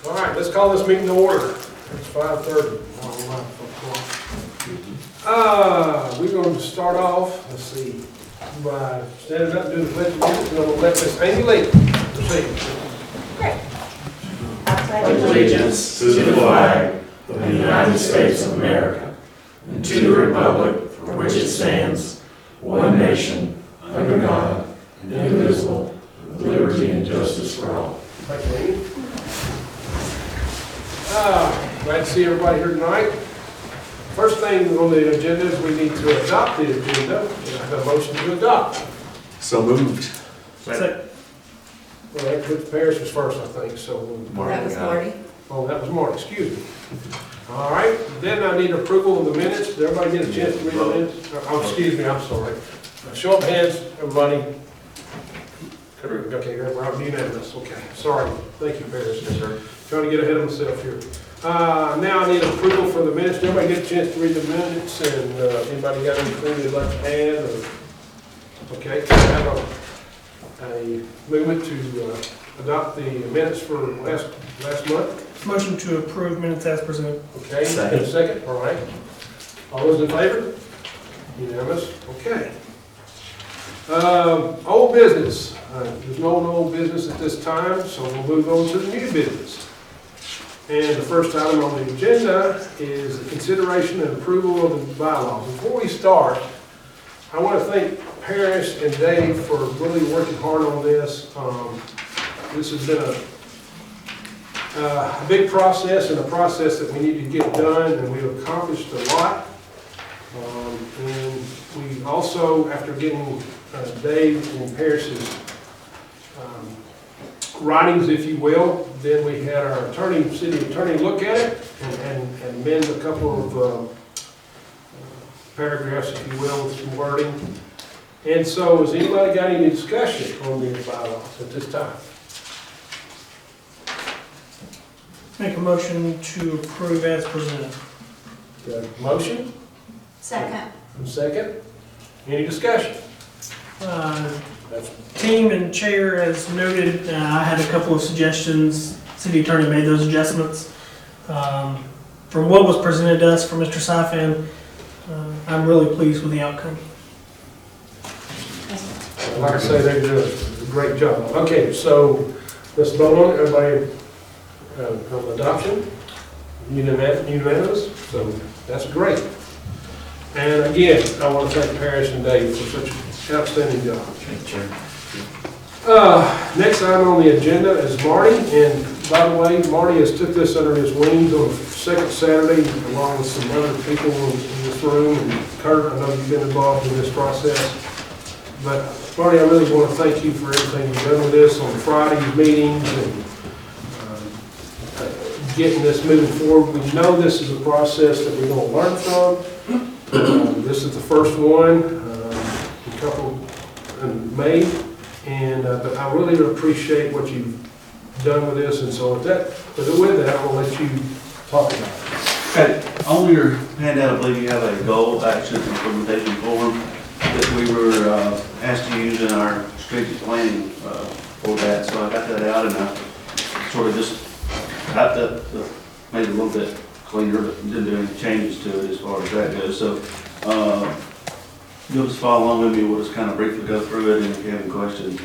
All right, let's call this meeting to order. It's 5:30. We're going to start off, let's see, by standing up and doing the pledge of allegiance. We're going to let Miss Amy lead. Proceed. Great. Pledge allegiance to the flag of the United States of America and to the republic for which it stands, one nation, under God, indivisible, with liberty and justice for all. Thank you, Amy. Glad to see everybody here tonight. First thing on the agenda is we need to adopt the agenda. And I have a motion to adopt. So moved. Second. Well, that put Paris was first, I think, so. That was Marty. Oh, that was Marty, excuse me. All right, then I need approval of the minutes. Did everybody get a chance to read the minutes? Oh, excuse me, I'm sorry. Show of hands, everybody. Okay, we're unanimous, okay. Sorry, thank you, Paris. Yes, sir. Trying to get ahead of myself here. Now I need approval for the minutes. Did everybody get a chance to read the minutes? And anybody got anything they'd like to add? Or, okay, I have a movement to adopt the minutes for last month. Motion to approve minutes as presented. Okay, second, all right. All those in favor? Unanimous, okay. Old business. There's no old business at this time, so we'll move on to the new business. And the first item on the agenda is the consideration and approval of the bylaws. Before we start, I want to thank Paris and Dave for really working hard on this. This has been a big process and a process that we need to get done, and we've accomplished a lot. And we also, after getting Dave and Paris's writings, if you will, then we had our city attorney look at it and amend a couple of paragraphs, if you will, with some wording. And so, has anybody got any discussion on these bylaws at this time? Make a motion to approve as presented. Got a motion? Second. And second? Any discussion? Team and chair, as noted, I had a couple of suggestions. City attorney made those adjustments. From what was presented to us from Mr. Sifan, I'm really pleased with the outcome. Like I say, they did a great job. Okay, so let's vote on it. Everybody on adoption? Unanimous? So that's great. And again, I want to thank Paris and Dave for such an outstanding job. Thank you, Chair. Next item on the agenda is Marty, and by the way, Marty has took this under his wings on the second Saturday, along with some other people in this room, and Kurt, I know you've been involved in this process. But Marty, I really want to thank you for everything you've done with this on Friday's meetings and getting this moving forward. We know this is a process that we're going to learn from. This is the first one, a couple made, and but I really appreciate what you've done with this. And so with that, I will let you talk about it. Okay, on your handout, I believe you have a goal action implementation form that we were asked to use in our strategic planning for that. So I got that out and I sort of just typed up, made it a little bit cleaner, but didn't do any changes to it as far as that goes. So you'll just follow along with me. We'll just kind of briefly go through it, and if you have any questions.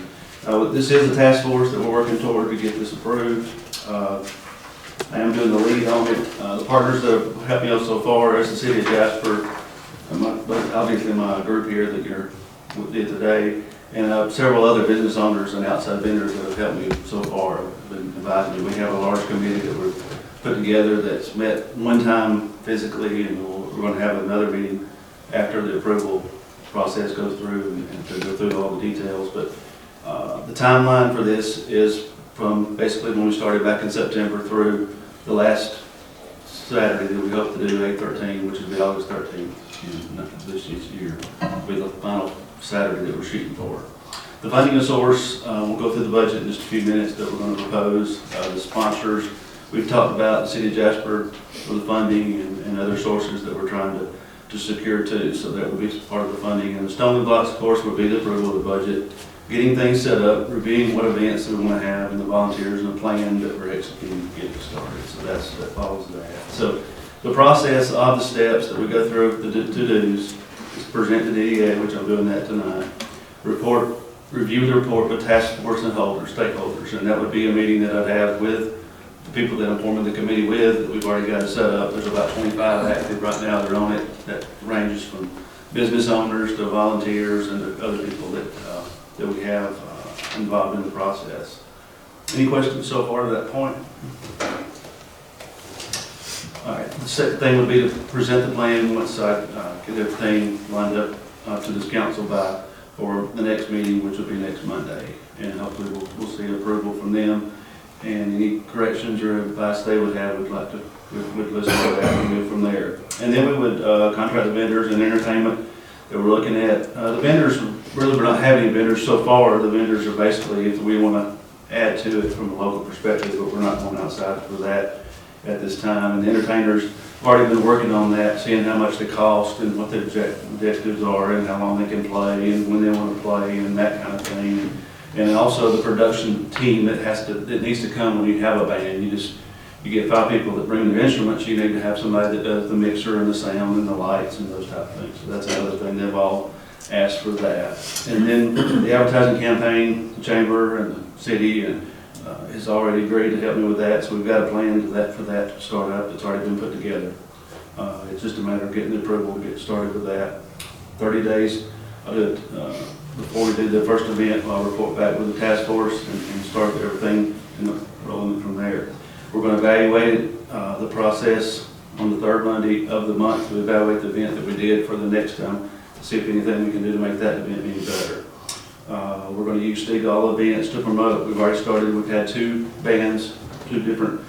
This is a task force that we're working toward to get this approved. I am doing the lead on it. The partners that have helped me out so far is the City of Jasper, but obviously my group here that you're with today, and several other business owners and outside vendors that have helped me so far. Have been advising me. We have a large committee that we're put together that's met one time physically, and we're going to have another meeting after the approval process goes through and to go through all the details. But the timeline for this is from basically when we started back in September through the last Saturday that we hope to do, 8/13, which will be August 13th this year, will be the final Saturday that we're shooting for. The funding source, we'll go through the budget in just a few minutes that we're going to propose. The sponsors, we've talked about the City of Jasper for the funding and other sources that we're trying to secure too, so that would be part of the funding. And the stumbling blocks, of course, would be the approval of the budget getting things set up, reviewing what events we want to have, and the volunteers and the plan that we're executing to get it started. So that follows that. So the process of the steps that we go through, the to-dos, is present to DEA, which I'm doing that tonight. Review the report with task force and stakeholders, and that would be a meeting that I'd have with the people that I'm forming the committee with, that we've already got it set up. There's about 25 active right now that are on it. That ranges from business owners to volunteers and to other people that we have involved in the process. Any questions so far to that point? All right, the second thing would be to present the plan once I get everything lined up to this council for the next meeting, which will be next Monday. And hopefully we'll see approval from them. And any corrections or advice they would have, we'd listen to that and move from there. And then we would contract the vendors and entertainment that we're looking at. The vendors, really we're not having any vendors so far. The vendors are basically, if we want to add to it from a local perspective, but we're not going outside for that at this time. And the entertainers have already been working on that, seeing how much they cost and what their objectives are and how long they can play and when they want to play and that kind of thing. And also the production team that needs to come when you have a band. You get 5 people that bring their instruments, you need to have somebody that does the mixer and the sound and the lights and those type of things. So that's another thing, they've all asked for that. And then the advertising campaign, the chamber and the city has already agreed to help me with that. So we've got a plan for that to start up. It's already been put together. It's just a matter of getting the approval to get started with that. 30 days, I'll do it before we do the first event. I'll report back with the task force and start everything and rolling from there. We're going to evaluate the process on the 3rd Monday of the month to evaluate the event that we did for the next time, to see if anything we can do to make that event any better. We're going to use Stegall events to promote. We've already started. We've had 2 bands, 2 different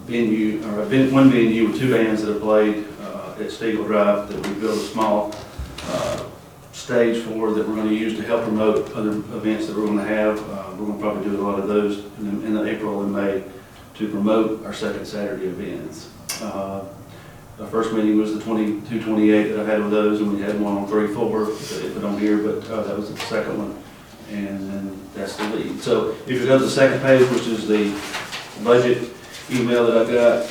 one venue with 2 bands that have played at Stegall Drive that we built a small stage for that we're going to use to help promote other events that we're going to have. We're going to probably do a lot of those in April and May to promote our second Saturday events. Our first meeting was the 22-28 that I had with those, and we had one on 3-4 that they put on here, but that was the second one, and then that's the lead. So if you go to the second page, which is the budget email that I got,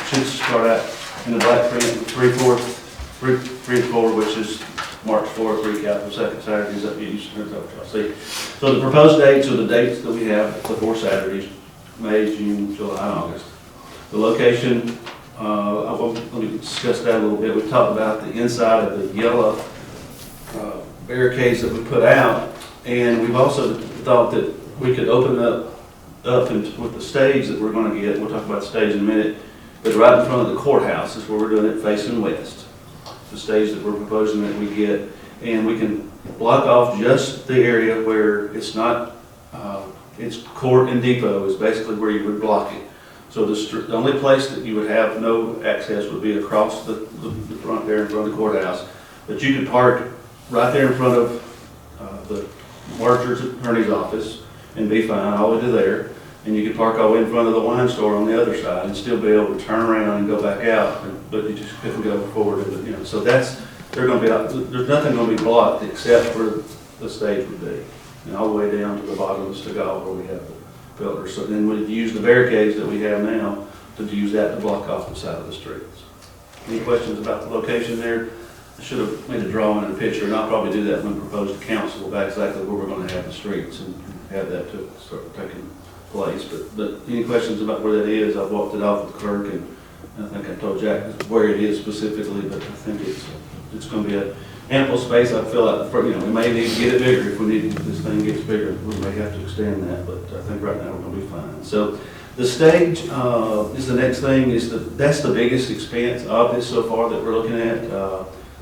should start out in the black print, 3-4, which is March 4th, recap of second Saturdays that you see. So the proposed dates are the dates that we have, the 4 Saturdays, May, June, July, and August. The location, let me discuss that a little bit. We talked about the inside of the yellow barricades that we put out, and we've also thought that we could open up with the stage that we're going to get. We'll talk about the stage in a minute, but right in front of the courthouse is where we're doing it, facing west. The stage that we're proposing that we get, and we can block off just the area where it's not, it's court and depot is basically where you would block it. So the only place that you would have no access would be across the front there in front of the courthouse. But you could park right there in front of the Marchers Attorney's office and be fine all the way to there. And you could park all the way in front of the wine store on the other side and still be able to turn around and go back out, but you just couldn't go forward. So there's nothing going to be blocked except where the stage would be, and all the way down to the bottom of the Stegall where we have the pillars. So then we'd use the barricades that we have now to use that to block off the side of the streets. Any questions about the location there? I should have made a drawing and a picture, and I'll probably do that when proposed to council about exactly where we're going to have the streets and have that to start taking place. But any questions about where that is? I've walked it off with the clerk, and I think I told Jack where it is specifically, but I think it's going to be an ample space. I feel like, we may need to get it bigger if this thing gets bigger. We may have to extend that, but I think right now we're going to be fine. So the stage is the next thing. That's the biggest expense of this so far that we're looking at.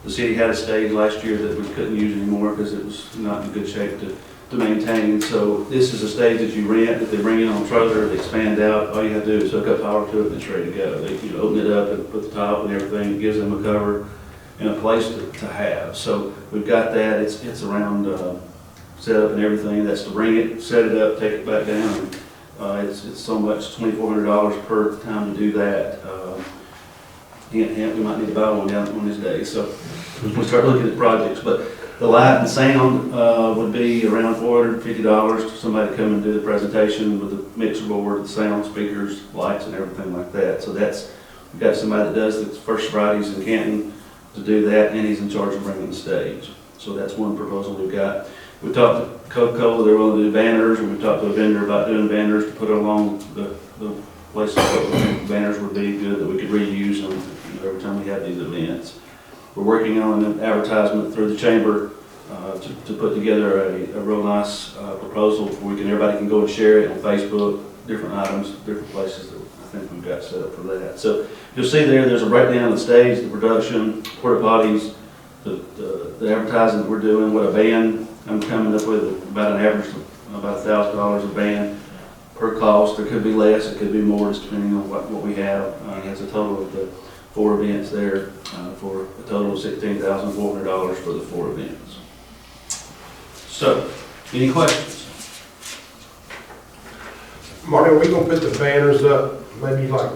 The city had a stage last year that we couldn't use anymore because it was not in good shape to maintain. So this is a stage that you rent, that they bring in on a trailer, they expand out. All you have to do is hook up power to it and it's ready to go. They open it up and put the top and everything. It gives them a cover and a place to have. So we've got that. It's around set up and everything. That's to bring it, set it up, take it back down. It's so much, $2,400 per time to do that. We might need to buy one down one of these days. So we start looking at projects. But The light and sound would be around $450 for somebody to come and do the presentation with the mixer board, the sound, speakers, lights, and everything like that. So we've got somebody that does the first Fridays in Canton to do that, and he's in charge of bringing the stage. So that's one proposal we've got. We talked to Coca-Cola, they're willing to do banners, and we talked to a vendor about doing banners to put along the places that we think banners would be good, that we could reuse them every time we have these events. We're working on an advertisement through the chamber to put together a real nice proposal where everybody can go and share it on Facebook, different items, different places that I think we've got set up for that. So you'll see there's a breakdown of the stage, the production, porta potties, the advertising that we're doing, what a band I'm coming up with, about an average of about $1,000 a band per cost. There could be less, it could be more, just depending on what we have. It has a total of the 4 events there for a total of $16,400 for the 4 events. So, any questions? Marty, are we gonna put the banners up maybe like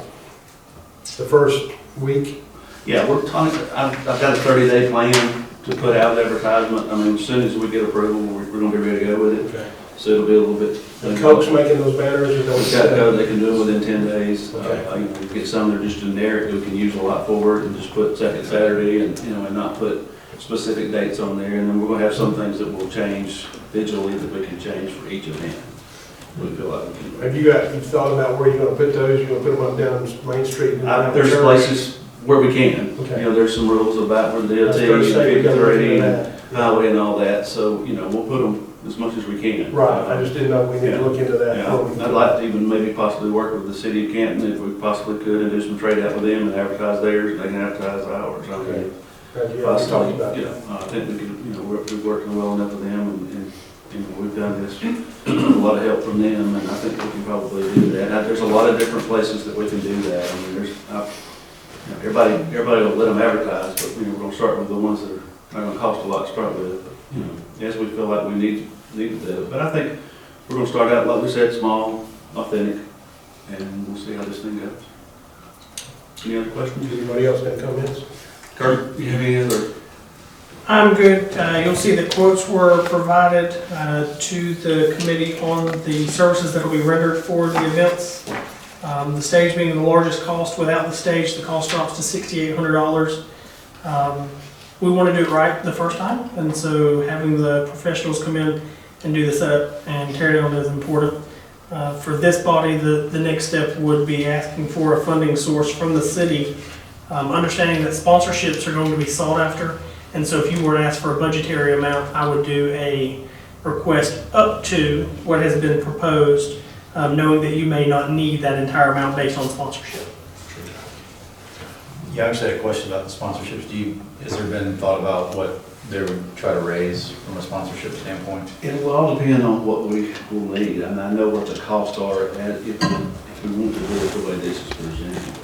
the first week? Yeah, we're talking, I've got a 30-day plan to put out advertisement. I mean, as soon as we get approval, we're gonna be ready to go with it. Okay. So it'll be a little bit. The Coke's making those banners, or We've got code, they can do it within 10 days. Okay. You know, we get some that are just generic, we can use a lot for it, and just put second Saturday, and, and not put specific dates on there. And then we're gonna have some things that will change digitally that we can change for each event. We feel like we can. Have you thought about where you're gonna put those? You're gonna put them up down Main Street? There's places where we can. Okay. You know, there's some rules about where the DOT, I was gonna say, we gotta look into 53, that. highway and all that, so, we'll put them as much as we can. Right, I just didn't know, we need to look into that. Yeah, I'd like to even maybe possibly work with the city of Canton if we possibly could, and do some trade out with them and advertise theirs, and they can advertise ours. I mean, Yeah, we possibly, talked about that. I think we could, we're working well enough with them, and we've done this, a lot of help from them, and I think we can probably do that. Now, there's a lot of different places that we can do that. I mean, everybody will let them advertise, but, we're gonna start with the ones that are not gonna cost a lot to start with. As we feel like we need to do it. But I think we're gonna start out, like we said, small, authentic, and we'll see how this thing goes. Any other questions? Anybody else got comments? Kurt, you have any other? I'm good. You'll see that quotes were provided to the committee on the services that will be rendered for the events. The stage being the largest cost. Without the stage, the cost drops to $6,800. We want to do it right the first time, and so having the professionals come in and do the setup and tear down is important. For this body, the next step would be asking for a funding source from the city, understanding that sponsorships are going to be sought after. And so if you were to ask for a budgetary amount, I would do a request up to what has been proposed, knowing that you may not need that entire amount based on sponsorship. Yeah, I actually had a question about the sponsorships. Has there been thought about what they would try to raise from a sponsorship standpoint? It will all depend on what we will need, and I know what the costs are if we want to do it the way this is presented.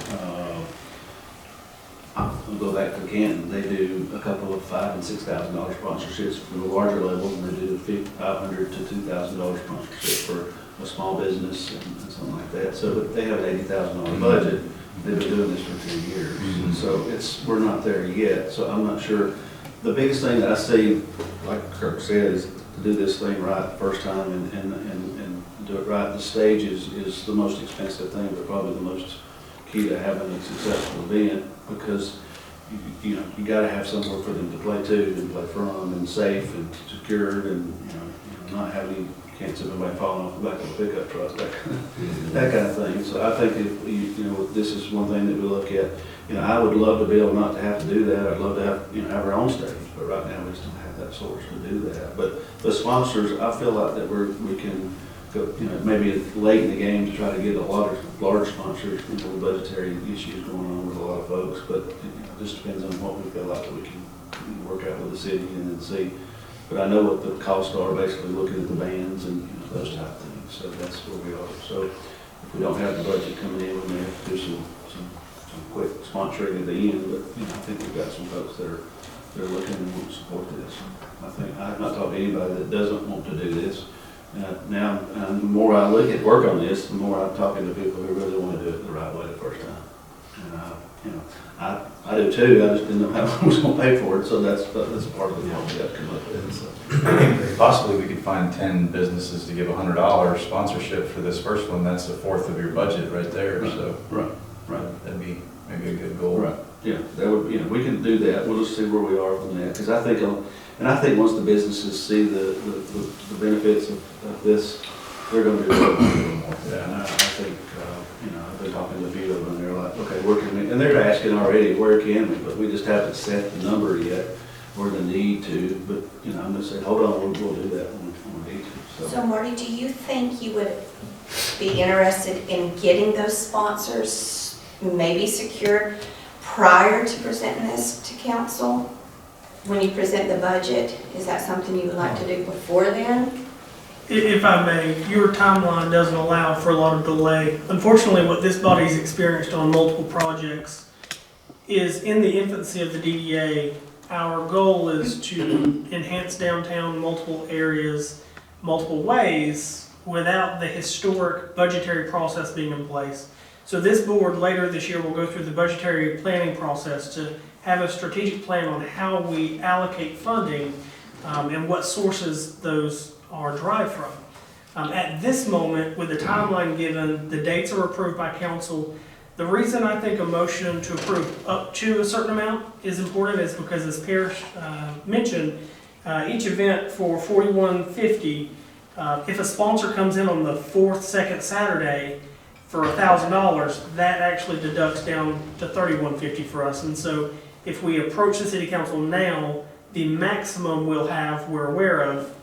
I'll go back to Canton. They do a couple of $5,000 and $6,000 sponsorships for the larger levels, and they do $500 to $2,000 sponsorship for a small business and something like that. So they have an $80,000 budget. They've been doing this for 2 years, so we're not there yet. So I'm not sure. The biggest thing that I see, like Kirk said, is to do this thing right the first time and do it right. The stage is the most expensive thing, but probably the most key to having a successful event, because you got to have somewhere for them to play to and play from, and safe and secured, and not have any, can't see anybody falling off the back of a pickup truck, that kind of thing. So I think if this is one thing that we look at. I would love to be able not to have to do that. I'd love to have our own stage, but right now we just don't have that source to do that. But the sponsors, I feel like that we can go, maybe late in the game to try to get a lot of large sponsors, with budgetary issues going on with a lot of folks. But it just depends on what we feel like that we can work out with the city and then see. But I know what the costs are, basically looking at the bands and those type of things. So that's where we are. So if we don't have the budget coming in, we may have to do some quick sponsoring at the end. But I think we've got some folks that are looking and want to support this. I think I've not talked to anybody that doesn't want to do this. Now, the more I work on this, the more I'm talking to people who really want to do it the right way the first time. And I you know, I do too, I just didn't know how I was gonna pay for it, so that's part of the problem we got to come up with, so. Possibly we could find 10 businesses to give $100 sponsorship for this first one. That's a fourth of your budget right there, so. Right. That'd be maybe a good goal. Right, yeah, that would, you know, we can do that, we'll just see where we are from that, because I think, and I think once the businesses see the benefits of this, they're gonna do it. Yeah. And I think, you know, I've been talking to a few of them, and they're like, okay, where can we, and they're asking already, where can we, but we just haven't set the number yet, or the need to, but, you know, I'm gonna say, hold on, we'll do that when we need to, So Marty, do you think you would be interested in getting those sponsors maybe secured prior to presenting this to council? When you present the budget, is that something you would like to do before then? If I may, your timeline doesn't allow for a lot of delay. Unfortunately, what this body's experienced on multiple projects is in the infancy of the DDA, our goal is to enhance downtown multiple areas, multiple ways, without the historic budgetary process being in place. So this board later this year will go through the budgetary planning process to have a strategic plan on how we allocate funding and what sources those are derived from. At this moment, with the timeline given, the dates are approved by council. The reason I think a motion to approve up to a certain amount is important is because, as Parrish mentioned, each event for $41.50, if a sponsor comes in on the second Saturday for $1,000, that actually deducts down to $31.50 for us. And so if we approach the city council now, the maximum we'll have, we're aware of,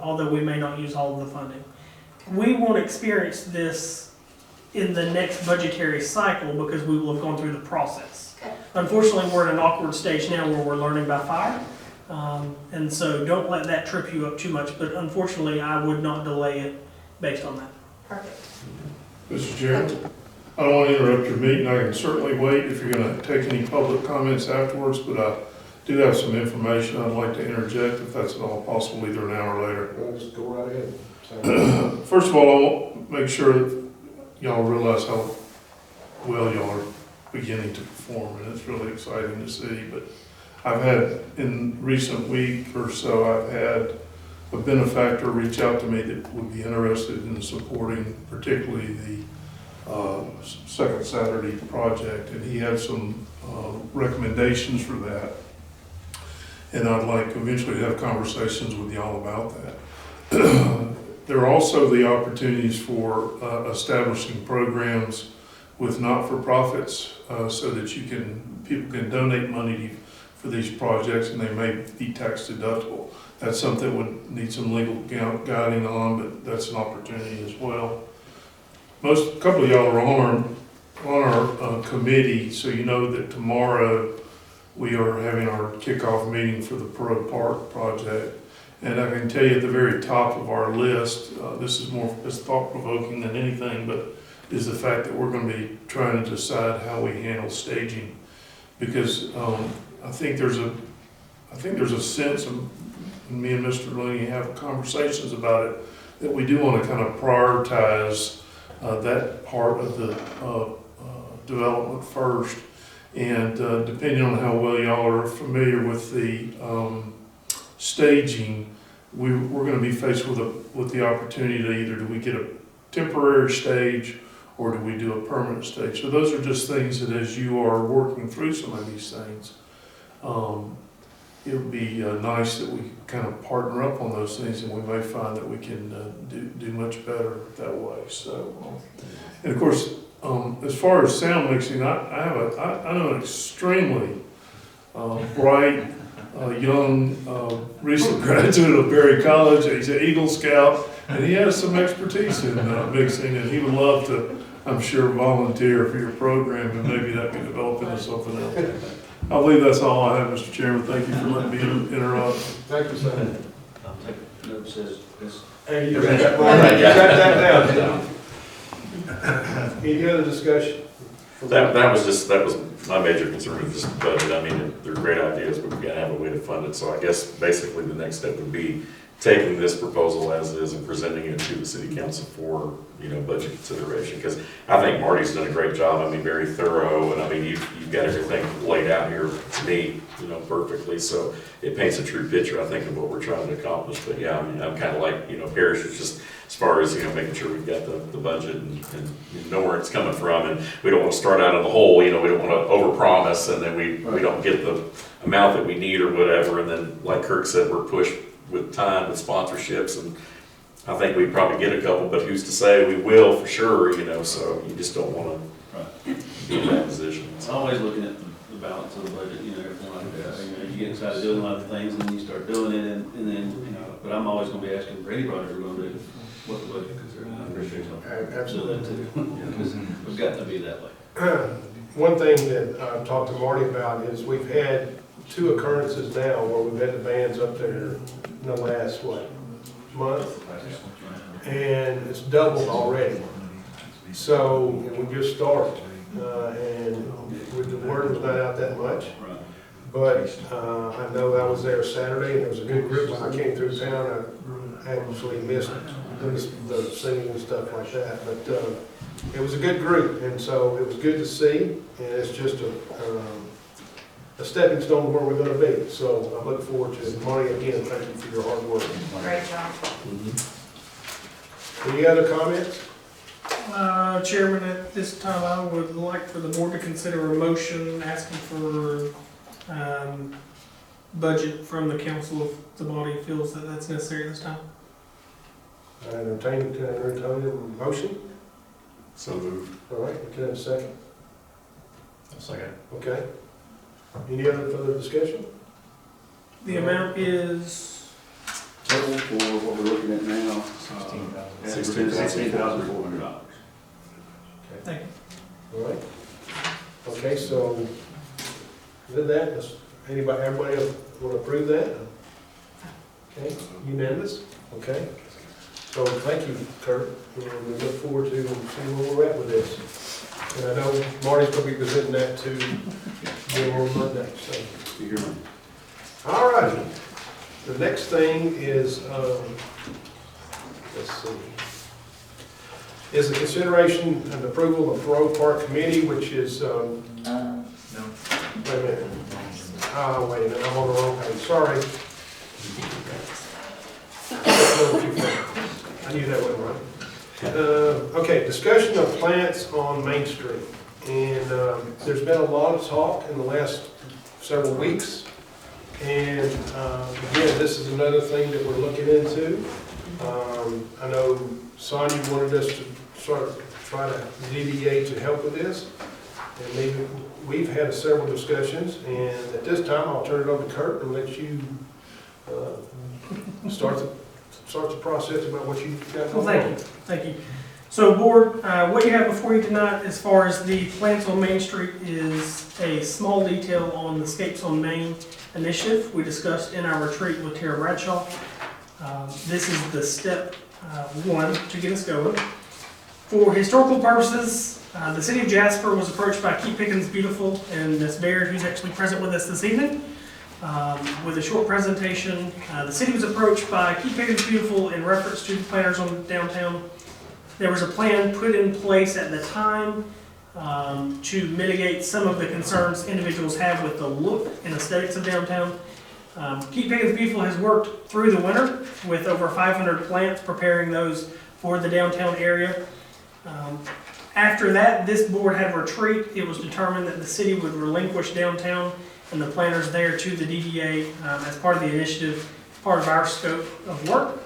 although we may not use all of the funding. We won't experience this in the next budgetary cycle because we will have gone through the process. Okay. Unfortunately, we're in an awkward stage now where we're learning by fire. And so don't let that trip you up too much, but unfortunately, I would not delay it based on that. Perfect. Mr. Chairman, I don't want to interrupt your meeting. I can certainly wait if you're going to take any public comments afterwards, but I do have some information I'd like to interject if that's at all possible, either now or later. Just go right ahead. First of all, I'll make sure y'all realize how well y'all are beginning to perform, and it's really exciting to see. But I've had, in recent week or so, I've had a benefactor reach out to me that would be interested in supporting particularly the Second Saturday project, and he had some recommendations for that. And I'd like eventually to have conversations with y'all about that. There are also the opportunities for establishing programs with not-for-profits so that people can donate money for these projects, and they may be tax deductible. That's something that would need some legal guiding on, but that's an opportunity as well. A couple of y'all are on our committee, so you know that tomorrow we are having our kickoff meeting for the Pro Park project. And I can tell you at the very top of our list, this is more thought-provoking than anything, but is the fact that we're going to be trying to decide how we handle staging. Because I think there's a sense of, me and Mr. Looney have conversations about it, that we do want to kind of prioritize that part of the development first. And depending on how well y'all are familiar with the staging, we're going to be faced with the opportunity to either do we get a temporary stage or do we do a permanent stage. So those are just things that as you are working through some of these things, it would be nice that we kind of partner up on those things, and we may find that we can do much better that way. So, and of course, as far as sound mixing, I know an extremely bright, young, recent graduate of Berry College. He's an Eagle Scout, and he has some expertise in mixing, and he would love to, I'm sure, volunteer for your program, and maybe that could develop into something else. I believe that's all I have, Mr. Chairman. Thank you for letting me interrupt. Thank you, sir. I'll take notes as Hey, you got that down. Any other discussion? That was my major concern with this budget. I mean, they're great ideas, but we gotta have a way to fund it. So I guess basically the next step would be taking this proposal as is and presenting it to the city council for, budget consideration. Because I think Marty's done a great job. I mean, very thorough, and I mean, you've got everything laid out here to me, perfectly. So it paints a true picture, I think, of what we're trying to accomplish. But yeah, I mean, I'm kind of like, Parrish is just as far as, making sure we've got the budget and know where it's coming from. And we don't want to start out in the hole, we don't want to overpromise and then we don't get the amount that we need or whatever. And then, like Kirk said, we're pushed with time, with sponsorships, and I think we probably get a couple, but who's to say we will for sure, so you just don't want to be in that position. It's always looking at the balance of the budget, everything like that. You get excited doing a lot of things and then you start doing it and then, but I'm always gonna be asking for any project we're gonna do what the budget considers. Absolutely. Because we've got to be that way. One thing that I've talked to Marty about is we've had 2 occurrences now where we've had the bands up there in the last, month? And it's doubled already. So, and we just started, and the word was not out that much. But I know I was there Saturday, and there was a good group. When I came through town, I actually missed the singing and stuff like that. But it was a good group, and so it was good to see. And it's just a stepping stone to where we're going to be. So I look forward to it. Marty, again, thank you for your hard work. Great job. Any other comments? Chairman, at this time, I would like for the board to consider a motion asking for budget from the council if the body feels that that's necessary at this time. I entertain a motion. So moved. All right, can I have a second? A second. Okay. Any other further discussion? The amount is Total for what we're looking at now, $16,400. thank you. All right. Okay, so with that, everybody else want to approve that? Okay, unanimous? Okay. So thank you, Kurt. And we look forward to seeing where we're at with this. And I know Marty's going to be presenting that to you on Monday, so. All righty. The next thing is, let's see, is the consideration and approval of Road Park Committee, which is, no. Wait a minute. Oh, wait a minute, I'm on the wrong page, sorry. I knew that wasn't right. Okay, discussion of plants on Main Street. And there's been a lot of talk in the last several weeks. And again, this is another thing that we're looking into. I know Sonia wanted us to sort of try to deviate to help with this. And maybe we've had several discussions. And at this time, I'll turn it over to Kurt and let you start the process about what you've got going on. Thank you. So board, what you have before you tonight as far as the plants on Main Street is a small detail on the Escapes on Main initiative we discussed in our retreat with Tara Bradshaw. This is the step 1 to get us going. For historical purposes, the city of Jasper was approached by Keep Pickens Beautiful and Ms. Baird, who's actually present with us this evening, with a short presentation. The city was approached by Keep Pickens Beautiful in reference to the planners on downtown. There was a plan put in place at the time to mitigate some of the concerns individuals have with the look and aesthetics of downtown. Keep Pickens Beautiful has worked through the winter with over 500 plants, preparing those for the downtown area. After that, this board had a retreat. It was determined that the city would relinquish downtown and the planners there to the DDA as part of the initiative, part of our scope of work.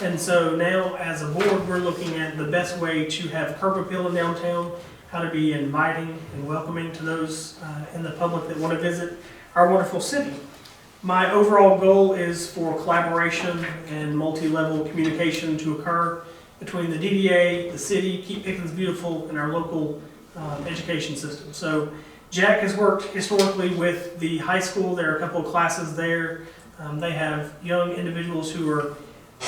And so now, as a board, we're looking at the best way to have curb appeal in downtown, how to be inviting and welcoming to those in the public that want to visit our wonderful city. My overall goal is for collaboration and multi-level communication to occur between the DDA, the city, Keep Pickens Beautiful, and our local education system. So Jack has worked historically with the high school. There are a couple of classes there. They have young individuals who are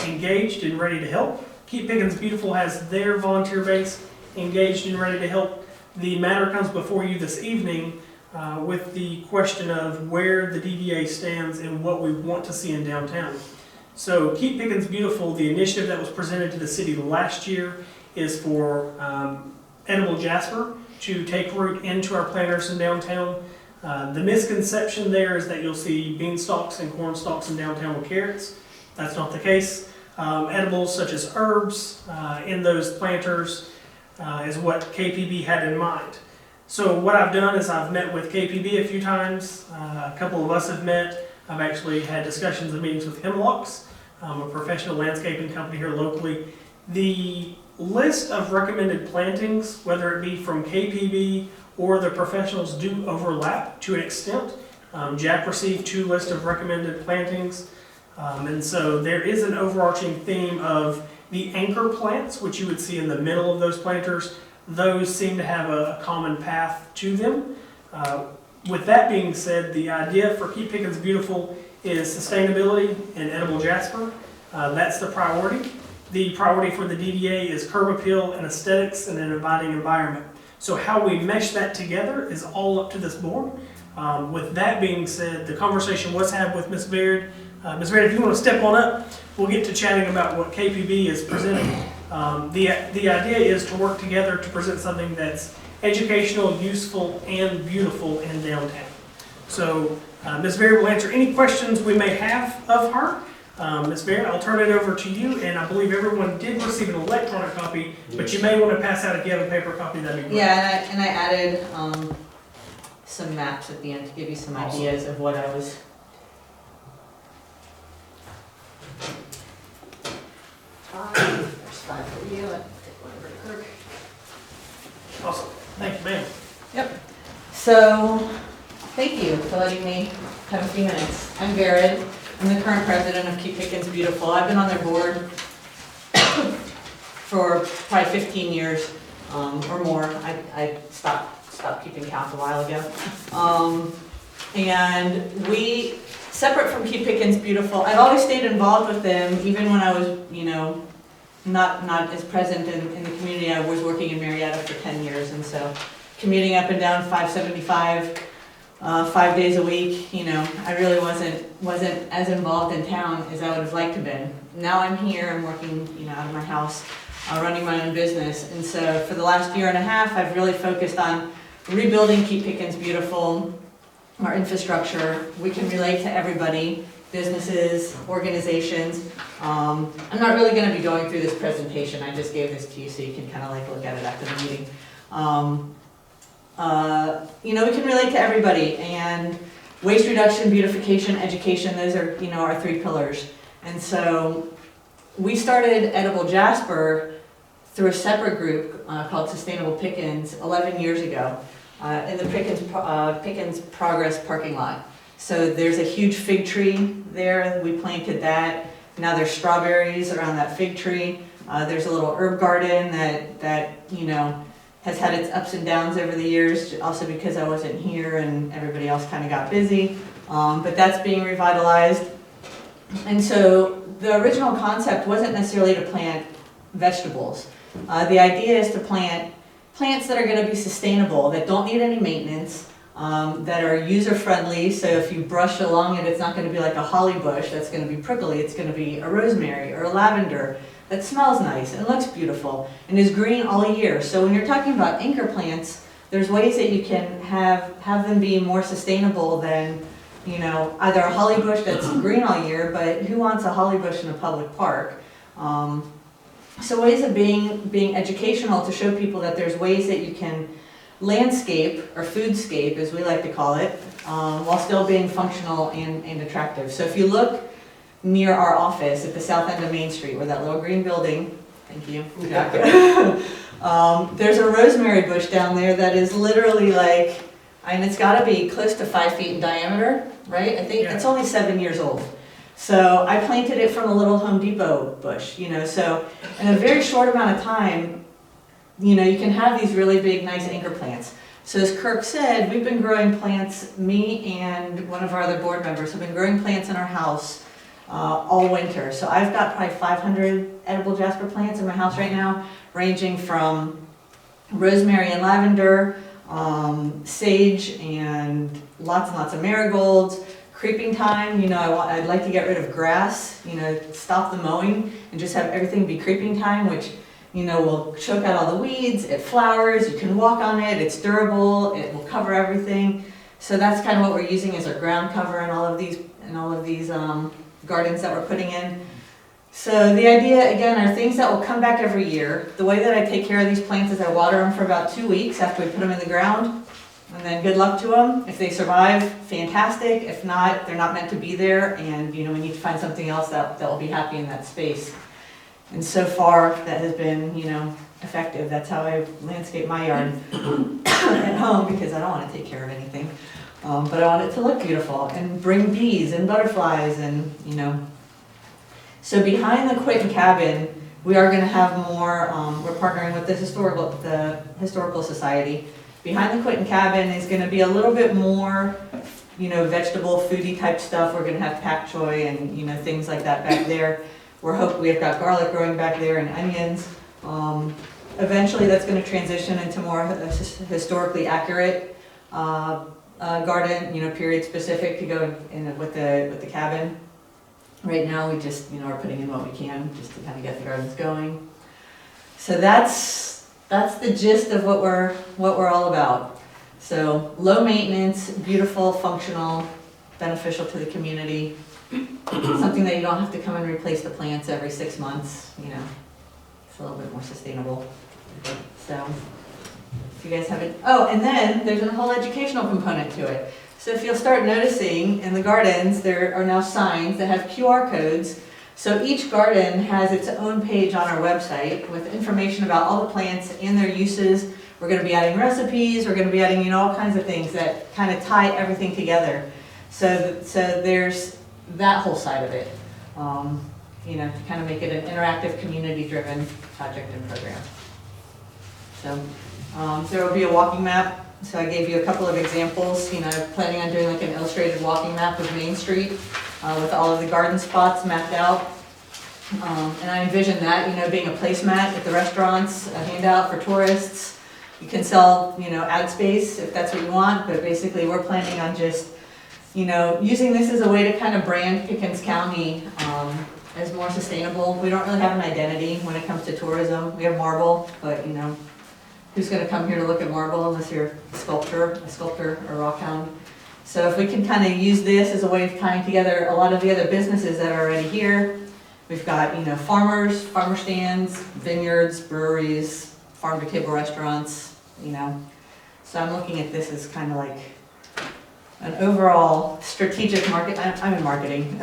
engaged and ready to help. Keep Pickens Beautiful has their volunteer base engaged and ready to help. The matter comes before you this evening with the question of where the DDA stands and what we want to see in downtown. So Keep Pickens Beautiful, the initiative that was presented to the city last year, is for edible jasper to take root into our planters in downtown. The misconception there is that you'll see bean stalks and corn stalks in downtown with carrots. That's not the case. Edibles such as herbs in those planters is what KPB had in mind. So what I've done is I've met with KPB a few times. A couple of us have met. I've actually had discussions and meetings with Hemlocks, a professional landscaping company here locally. The list of recommended plantings, whether it be from KPB or the professionals, do overlap to an extent. Jack received 2 lists of recommended plantings, and so there is an overarching theme of the anchor plants, which you would see in the middle of those planters. Those seem to have a common path to them. With that being said, the idea for Keep Pickens Beautiful is sustainability and edible jasper. That's the priority. The priority for the DDA is curb appeal and aesthetics and an inviting environment. So how we mesh that together is all up to this board. With that being said, the conversation was had with Ms. Baird. Ms. Baird, if you want to step on up, we'll get to chatting about what KPB is presenting. The idea is to work together to present something that's educational, useful, and beautiful in downtown. So Ms. Baird will answer any questions we may have of her. Ms. Baird, I'll turn it over to you, and I believe everyone did receive an electronic copy, but you may want to pass out if you have a paper copy, that'd be great. Yeah, and I added some maps at the end to give you some Awesome. ideas of what I was. There's 5 for you. I'll take one over to Kirk. Awesome. Thank you, ma'am. So, thank you for letting me have a few minutes. I'm Baird. I'm the current president of Keep Pickens Beautiful. I've been on their board for probably 15 years or more. I stopped keeping count a while ago. And we, separate from Keep Pickens Beautiful, I've always stayed involved with them, even when I was, not as present in the community. I was working in Marietta for 10 years, and so commuting up and down 575, 5 days a week, I really wasn't as involved in town as I would have liked to have been. Now I'm here, I'm working, out of my house, running my own business, and so for the last year and a half, I've really focused on rebuilding Keep Pickens Beautiful, our infrastructure. We can relate to everybody, businesses, organizations. I'm not really going to be going through this presentation. I just gave this to you so you can kind of look at it after the meeting. We can relate to everybody, and waste reduction, beautification, education, those are, our 3 pillars. And so we started Edible Jasper through a separate group called Sustainable Pickens 11 years ago in the Pickens Progress parking lot. So there's a huge fig tree there. We planted that. Now there's strawberries around that fig tree. There's a little herb garden that has had its ups and downs over the years, also because I wasn't here and everybody else kind of got busy. But that's being revitalized. And so the original concept wasn't necessarily to plant vegetables. The idea is to plant plants that are going to be sustainable, that don't need any maintenance, that are user-friendly. So if you brush along it, it's not going to be like a holly bush that's going to be prickly. It's going to be a rosemary or a lavender that smells nice and looks beautiful and is green all year. So when you're talking about anchor plants, there's ways that you can have them be more sustainable than, either a holly bush that's green all year, but who wants a holly bush in a public park? So ways of being educational to show people that there's ways that you can landscape, or foodscape as we like to call it, while still being functional and attractive. So if you look near our office at the south end of Main Street, where that little green building, thank you, Jack. There's a rosemary bush down there that is literally it's gotta be close to 5 feet in diameter, right? I think it's only 7 years old. So I planted it from a little Home Depot bush, so in a very short amount of time, you can have these really big, nice anchor plants. So as Kirk said, we've been growing plants, me and one of our other board members have been growing plants in our house all winter. So I've got probably 500 edible jasper plants in my house right now, ranging from rosemary and lavender, sage and lots of marigolds, creeping time, I'd like to get rid of grass, stop the mowing and just have everything be creeping time, which, will choke out all the weeds, it flowers, you can walk on it, it's durable, it will cover everything. So that's kind of what we're using as our ground cover in all of these gardens that we're putting in. So the idea, again, are things that will come back every year. The way that I take care of these plants is I water them for about 2 weeks after we put them in the ground. And then good luck to them. If they survive, fantastic. If not, they're not meant to be there. And, we need to find something else that will be happy in that space. And so far, that has been, effective. That's how I landscape my yard at home, because I don't want to take care of anything. But I want it to look beautiful and bring bees and butterflies and, So behind the Quinton cabin, we are going to have more, we're partnering with the Historical Society. Behind the Quinton cabin is going to be a little bit more, vegetable, foodie type stuff. We're going to have pak choy and, things like that back there. We've got garlic growing back there and onions. Eventually that's going to transition into more historically accurate garden, period specific to go in with the cabin. Right now we just, are putting in what we can just to kind of get the gardens going. So that's the gist of what we're all about. So low maintenance, beautiful, functional, beneficial to the community. Something that you don't have to come and replace the plants every 6 months, It's a little bit more sustainable. So if you guys haven't, and then there's a whole educational component to it. So if you'll start noticing in the gardens, there are now signs that have QR codes. So each garden has its own page on our website with information about all the plants and their uses. We're going to be adding recipes, we're going to be adding, all kinds of things that kind of tie everything together. So there's that whole side of it, to kind of make it an interactive, community-driven project and program. So there will be a walking map. So I gave you a couple of examples, planning on doing like an illustrated walking map of Main Street with all of the garden spots mapped out. And I envision that, being a placemat at the restaurants, a handout for tourists. You can sell, ad space if that's what you want, but basically we're planning on just, using this as a way to kind of brand Pickens County as more sustainable. We don't really have an identity when it comes to tourism. We have marble, but, who's going to come here to look at marble unless you're a sculptor or rock hound? So if we can kind of use this as a way of tying together a lot of the other businesses that are already here. We've got, farmer stands, vineyards, breweries, farm-to-table restaurants, So I'm looking at this as kind of like an overall strategic market, I'm in marketing,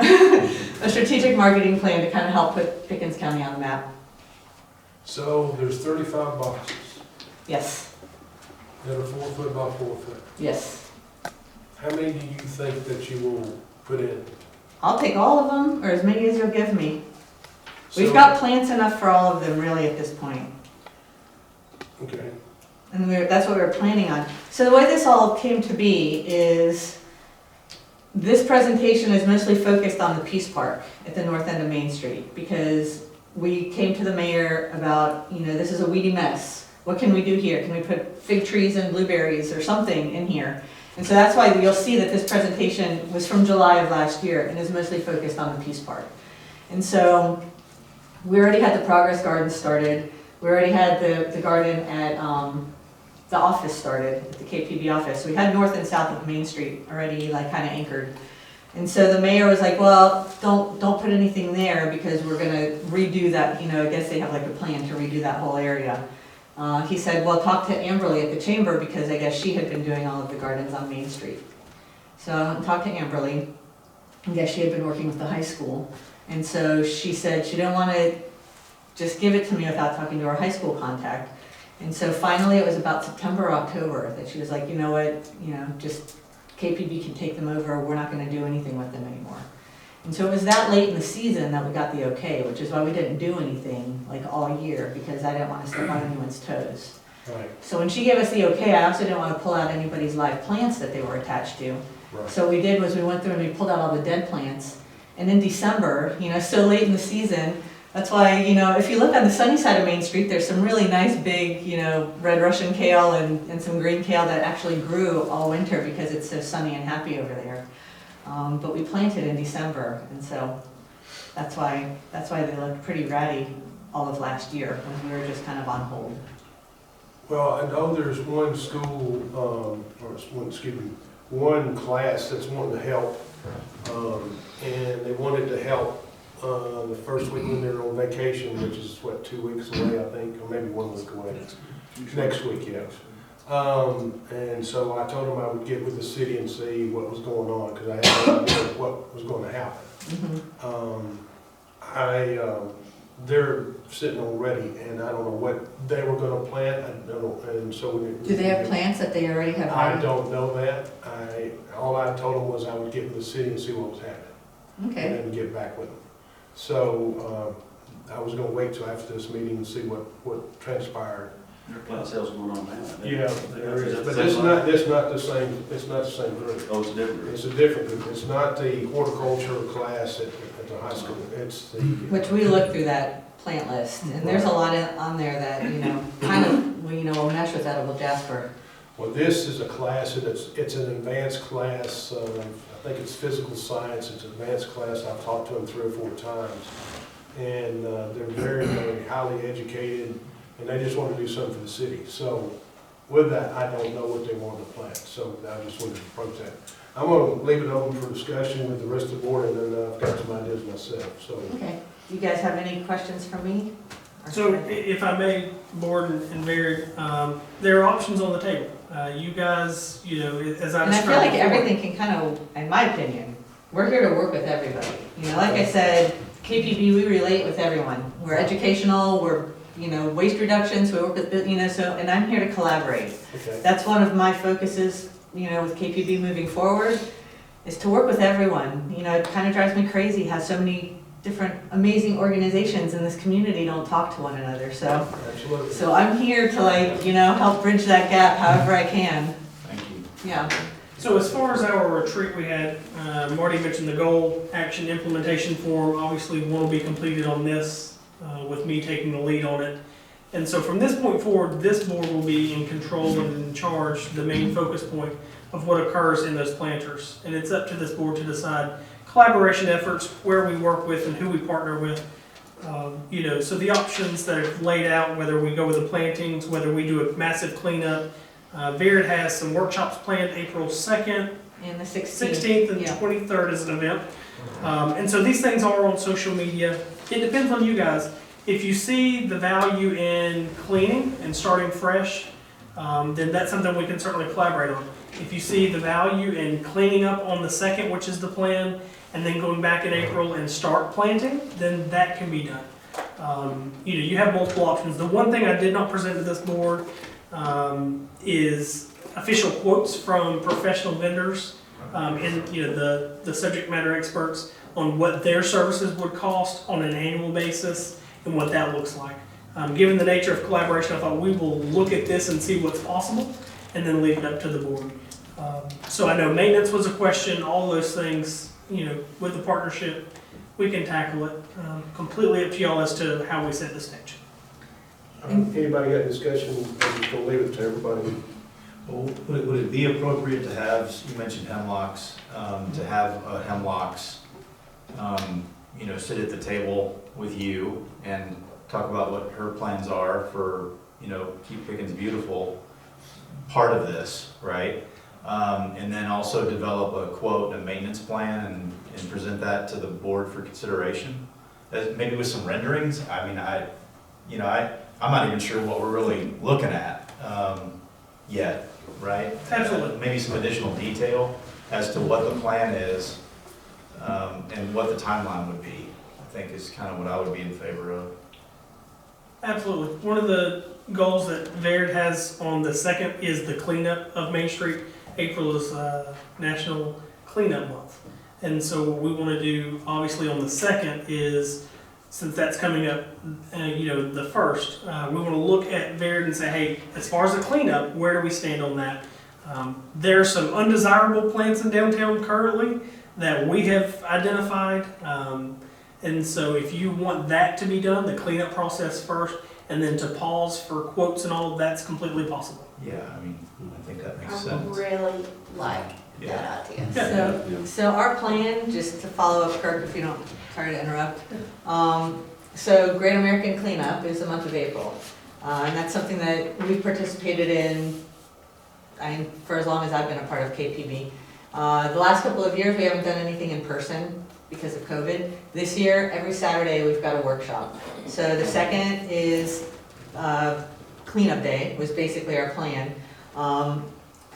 a strategic marketing plan to kind of help put Pickens County on the map. So there's 35 boxes Yes, that are 4 foot by 4 foot. yes. How many do you think that you will put in? I'll take all of them, or as many as you'll give me. We've So- got plants enough for all of them really at this point. Okay. And that's what we're planning on. So the way this all came to be is this presentation is mostly focused on the Peace Park at the north end of Main Street because we came to the mayor about, this is a weedy mess. What can we do here? Can we put fig trees and blueberries or something in here? And so that's why you'll see that this presentation was from July of last year and is mostly focused on the Peace Park. And so we already had the Progress Garden started. We already had the garden at the office started, at the KPB office. So we had north and south of Main Street already kind of anchored. And so the mayor was like, well, don't put anything there because we're going to redo that. I guess they have a plan to redo that whole area. He said, well, talk to Amberly at the chamber because I guess she had been doing all of the gardens on Main Street. So I went and talked to Amberly. I guess she had been working with the high school. And so she said she didn't want to just give it to me without talking to our high school contact. And so finally it was about September or October that she was like, you know what, just KPB can take them over. We're not going to do anything with them anymore. And so it was that late in the season that we got the okay, which is why we didn't do anything all year because I didn't want to step on anyone's toes. Right. So when she gave us the okay, I also didn't want to pull out anybody's live plants that they were attached to. Right. So what we did was we went through and we pulled out all the dead plants. And in December, so late in the season, that's why, if you look on the sunny side of Main Street, there's some really nice big, red Russian kale and some green kale that actually grew all winter because it's so sunny and happy over there. But we planted in December, and so that's why they looked pretty ratty all of last year when we were just kind of on hold. Well, I know there's one school, one class that's wanting to help. And they wanted to help the first week when they're on vacation, which is, 2 weeks away, I think, or maybe 1 week away. Next week, yeah. And so I told them I would get with the city and see what was going on, because I had no idea what was going to happen. They're sitting on ready, and I don't know what they were gonna plant, I don't know, and so. Do they have plants that they already have I ready? don't know that. All I told them was I would get with the city and see what was happening. Okay. And then get back with them. So, I was gonna wait till after this meeting and see what transpired. There are plant sales going on now. Yeah, there is, but it's not the same group. Oh, it's different. It's a different group. It's not the horticulture class at the high school. It's the. Which we looked through that plant list, and there's a lot on there that, kind of, will mesh with Edible Jasper. Well, this is a class, and it's an advanced class. I think it's physical science. It's an advanced class. I've talked to them 3 or 4 times. And they're very, very highly educated, and they just want to do something for the city. So with that, I don't know what they want to plant. So I just wanted to approach that. I'm going to leave it open for discussion with the rest of the board, and then I've got some ideas myself. So. Okay. Do you guys have any questions for me? So if I may, board and Mayor, there are options on the table. You guys, as I described. And I feel like before- everything can kind of, in my opinion, we're here to work with everybody. Like I said, KPB, we relate with everyone. We're educational, we're, waste reductions, we work with, and I'm here to collaborate. Okay. That's one of my focuses, with KPB moving forward, is to work with everyone. It kind of drives me crazy how so many different amazing organizations in this community don't talk to one another. So, Absolutely. so I'm here to help bridge that gap however I can. Thank you. Yeah. So as far as our retreat we had, Marty mentioned the goal, action, implementation form. Obviously, one will be completed on this, with me taking the lead on it. And so from this point forward, this board will be in control and in charge, the main focus point of what occurs in those planters. And it's up to this board to decide collaboration efforts, where we work with and who we partner with. So the options that are laid out, whether we go with the plantings, whether we do a massive cleanup. Baird has some workshops planned April 2nd, And the 16th. 16th and Yeah. 23rd is an event. And so these things are on social media. It depends on you guys. If you see the value in cleaning and starting fresh, then that's something we can certainly collaborate on. If you see the value in cleaning up on the 2nd, which is the plan, and then going back in April and start planting, then that can be done. You have multiple options. The one thing I did not present to this board is official quotes from professional vendors and the subject matter experts on what their services would cost on an annual basis and what that looks like. Given the nature of collaboration, I thought we will look at this and see what's possible and then leave it up to the board. So I know maintenance was a question, all those things, with the partnership, we can tackle it. Completely up to y'all as to how we set the stage. Anybody got discussion? I'm just gonna leave it to everybody. Well, would it be appropriate to have, you mentioned hemlocks, to have hemlocks, sit at the table with you and talk about what her plans are for, Keep Pickens Beautiful, part of this, right? And then also develop a quote, a maintenance plan, and present that to the board for consideration, maybe with some renderings. I mean, I'm not even sure what we're really looking at yet, right? Absolutely. Maybe some additional detail as to what the plan is and what the timeline would be, I think is kind of what I would be in favor of. Absolutely. One of the goals that Baird has on the 2nd is the cleanup of Main Street. April is National Cleanup Month. And so what we want to do, obviously, on the 2nd is, since that's coming up, the 1st, we want to look at Baird and say, hey, as far as the cleanup, where do we stand on that? There are some undesirable plants in downtown currently that we have identified. And so if you want that to be done, the cleanup process first, and then to pause for quotes and all, that's completely possible. Yeah, I mean, I think that makes I sense. would really like that idea. So our plan, just to follow up, Kirk, if you don't, sorry to interrupt. So Great American Cleanup is the month of April. And that's something that we've participated in, for as long as I've been a part of KPB. The last couple of years, we haven't done anything in person because of COVID. This year, every Saturday, we've got a workshop. So the second is cleanup day, was basically our plan.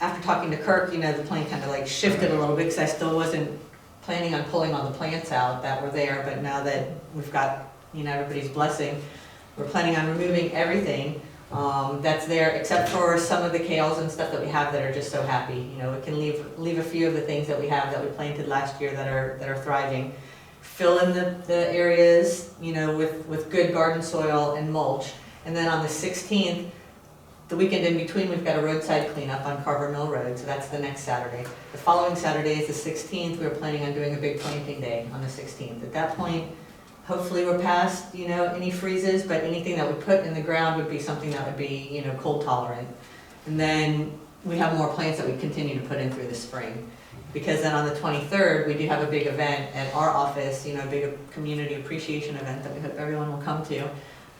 After talking to Kirk, the plan kind of like shifted a little bit because I still wasn't planning on pulling all the plants out that were there, but now that we've got, everybody's blessing, we're planning on removing everything that's there, except for some of the kales and stuff that we have that are just so happy. We can leave a few of the things that we have that we planted last year that are thriving. Fill in the areas, with good garden soil and mulch. And then on the 16th, the weekend in between, we've got a roadside cleanup on Carver Mill Road, so that's the next Saturday. The following Saturday is the 16th. We're planning on doing a big planting day on the 16th. At that point, hopefully we're past, any freezes, but anything that we put in the ground would be something that would be, cold tolerant. And then we have more plants that we continue to put in through the spring. Because then on the 23rd, we do have a big event at our office, a big community appreciation event that we hope everyone will come to.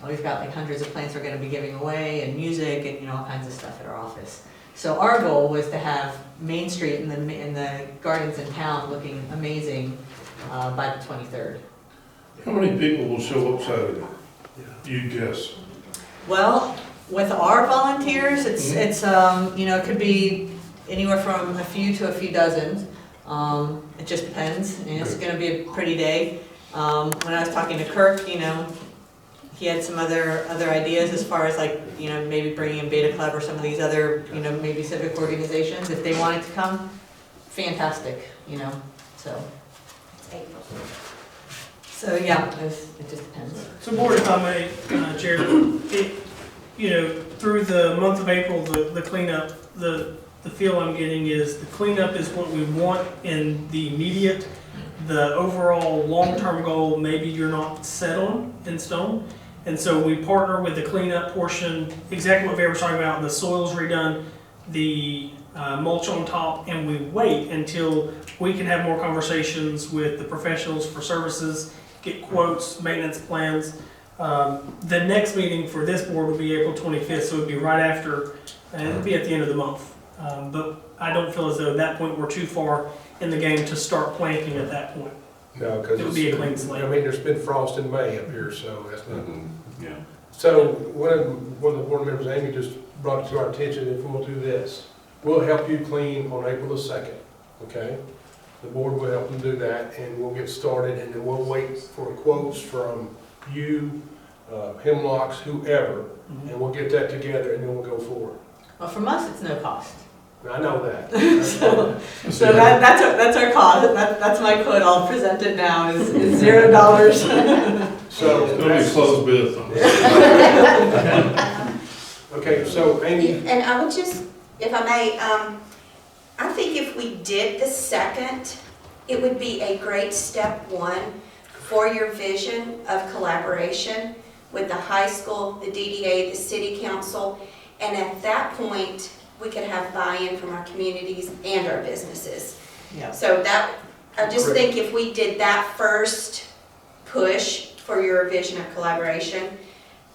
We've got like hundreds of plants we're going to be giving away, and music, and all kinds of stuff at our office. So our goal was to have Main Street and the gardens in town looking amazing by the 23rd. How many people will show up Saturday? You guess. Well, with our volunteers, it's it could be anywhere from a few to a few dozen. It just depends. It's going to be a pretty day. When I was talking to Kirk, he had some other ideas as far as maybe bringing in Beta Club or some of these other maybe civic organizations if they wanted to come. Fantastic, so. So yeah, it just depends. So board, if I may, Chair, through the month of April, the cleanup, the feel I'm getting is the cleanup is what we want in the immediate. The overall long-term goal, maybe you're not set on in stone. And so we partner with the cleanup portion, exactly what Bear was talking about, the soil's redone, the mulch on top, and we wait until we can have more conversations with the professionals for services, get quotes, maintenance plans. The next meeting for this board will be April 25th, so it would be right after, and it'll be at the end of the month. But I don't feel as though at that point we're too far in the game to start planting at that point. No, because It would be a clean slate. there's been frost in May up here, so that's not. Yeah. So one of the board members, Amy, just brought it to our attention, if we'll do this, we'll help you clean on April the 2nd, okay? The board will help them do that, and we'll get started, and then we'll wait for quotes from you, Hemlocks, whoever, and we'll get that together, and then we'll go forward. Well, from us, it's no cost. I know that. So that's our cost. That's my quote. I'll present it now. Is $0. So It's gonna be a closed bid. Okay, so Amy, And I would just, if I may, I think if we did the second, it would be a great step one for your vision of collaboration with the high school, the DDA, the city council, and at that point, we could have buy-in from our communities and our businesses. Yeah. So I just think if we did that first push for your vision of collaboration,